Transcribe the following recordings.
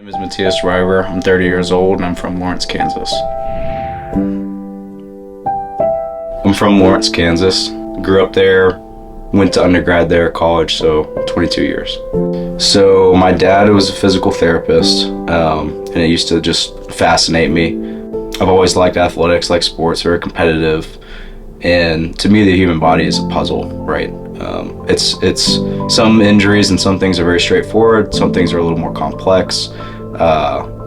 My name is Matthias Reiber. I'm 30 years old and I'm from Lawrence, Kansas. I'm from Lawrence, Kansas. Grew up there, went to undergrad there, college, so 22 years. So my dad was a physical therapist, and it used to just fascinate me. I've always liked athletics, like sports, very competitive. And to me, the human body is a puzzle, right? It's some injuries and some things are very straightforward. Some things are a little more complex.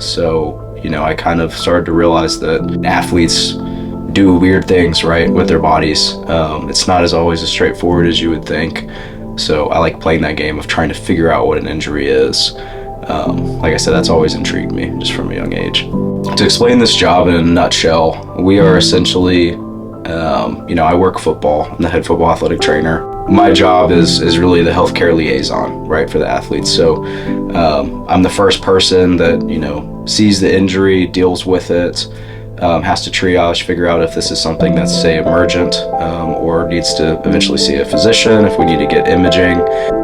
So, I kind of started to realize that athletes do weird things, right, with their bodies. It's not always as straightforward as you would think. So I like playing that game of trying to figure out what an injury is. Like I said, that's always intrigued me just from a young age. To explain this job in a nutshell, we are essentially I work football. I'm the head football athletic trainer. My job is really the healthcare liaison, right, for the athletes. So I'm the first person that, sees the injury, deals with it, has to triage, figure out if this is something that's, say, emergent, or needs to eventually see a physician, if we need to get imaging.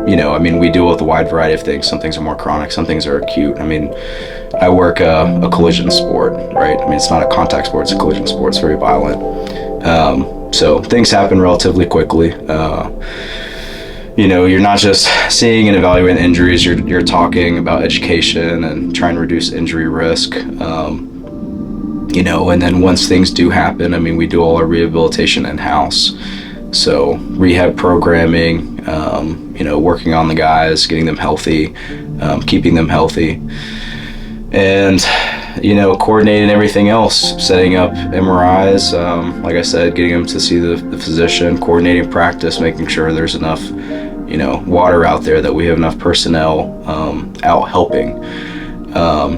We deal with a wide variety of things. Some things are more chronic, some things are acute. I work a collision sport, right? It's not a contact sport, it's a collision sport. It's very violent. So things happen relatively quickly. You're not just seeing and evaluating injuries, you're talking about education and trying to reduce injury risk. And then once things do happen, we do all our rehabilitation in-house. So rehab programming, working on the guys, getting them healthy, keeping them healthy. And coordinating everything else, setting up MRIs, like I said, getting them to see the physician, coordinating practice, making sure there's enough, water out there, that we have enough personnel out helping.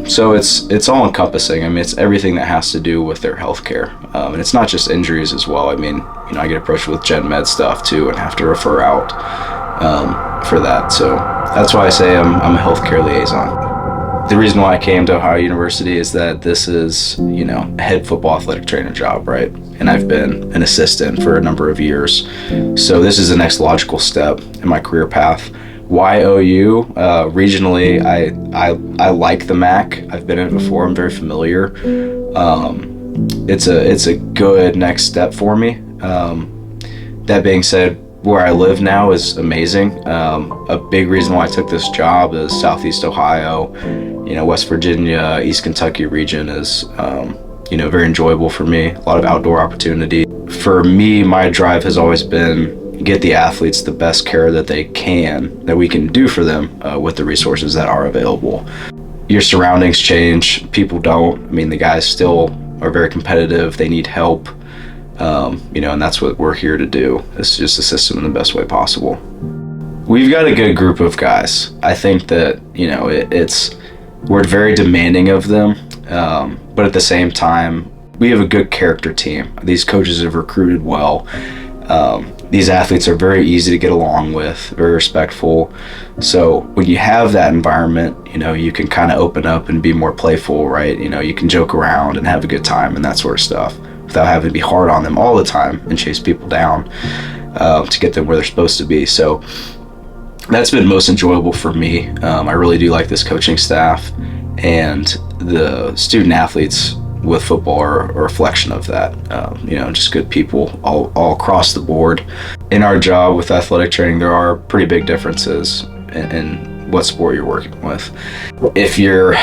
So it's all encompassing. It's everything that has to do with their healthcare. And it's not just injuries as well. I get approached with gen med stuff too and have to refer out for that. So that's why I say I'm a healthcare liaison. The reason why I came to Ohio University is that this is, a head football athletic trainer job, right? And I've been an assistant for a number of years. So this is the next logical step in my career path. Why OU? Regionally, I like the MAC. I've been in it before. I'm very familiar. It's a good next step for me. That being said, where I live now is amazing. A big reason why I took this job is Southeast Ohio, West Virginia, East Kentucky region is, very enjoyable for me. A lot of outdoor opportunity. For me, my drive has always been get the athletes the best care that we can do for them with the resources that are available. Your surroundings change, people don't. The guys still are very competitive, they need help. And that's what we're here to do, is just assist them in the best way possible. We've got a good group of guys. I think that, we're very demanding of them, but at the same time, we have a good character team. These coaches have recruited well. These athletes are very easy to get along with, very respectful. So when you have that environment, you can kind of open up and be more playful, right? You can joke around and have a good time and that sort of stuff, without having to be hard on them all the time and chase people down to get them where they're supposed to be. So that's been most enjoyable for me. I really do like this coaching staff, and the student athletes with football are a reflection of that. Just good people all across the board. In our job with athletic training, there are pretty big differences in what sport you're working with. If you're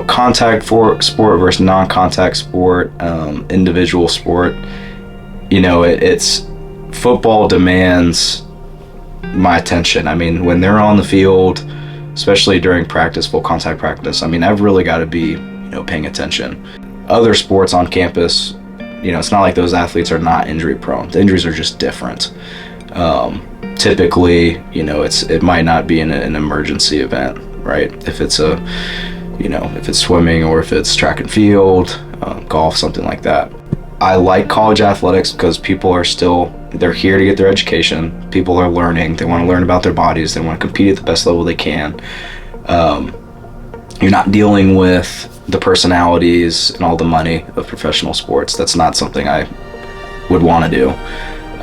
contact sport versus non-contact sport, individual sport, it's football demands my attention. When they're on the field, especially during practice, full contact practice, I've really got to be, paying attention. Other sports on campus, it's not like those athletes are not injury prone. The injuries are just different. Typically, it might not be an emergency event, right? If it's if it's swimming or if it's track and field, golf, something like that. I like college athletics because they're here to get their education. People are learning. They want to learn about their bodies. They want to compete at the best level they can. You're not dealing with the personalities and all the money of professional sports. That's not something I would want to do.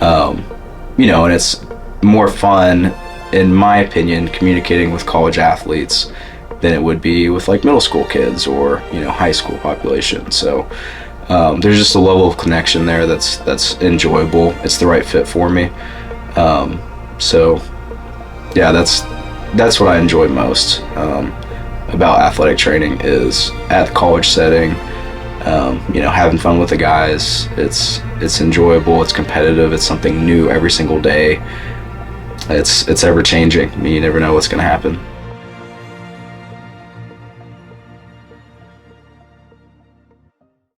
And it's more fun, in my opinion, communicating with college athletes than it would be with like middle school kids or, you know, high school population. So there's just a level of connection there that's enjoyable. It's the right fit for me. So yeah, that's what I enjoy most about athletic training, is at the college setting, you know, having fun with the guys. It's enjoyable, it's competitive, it's something new every single day. It's ever changing. I mean, you never know what's going to happen.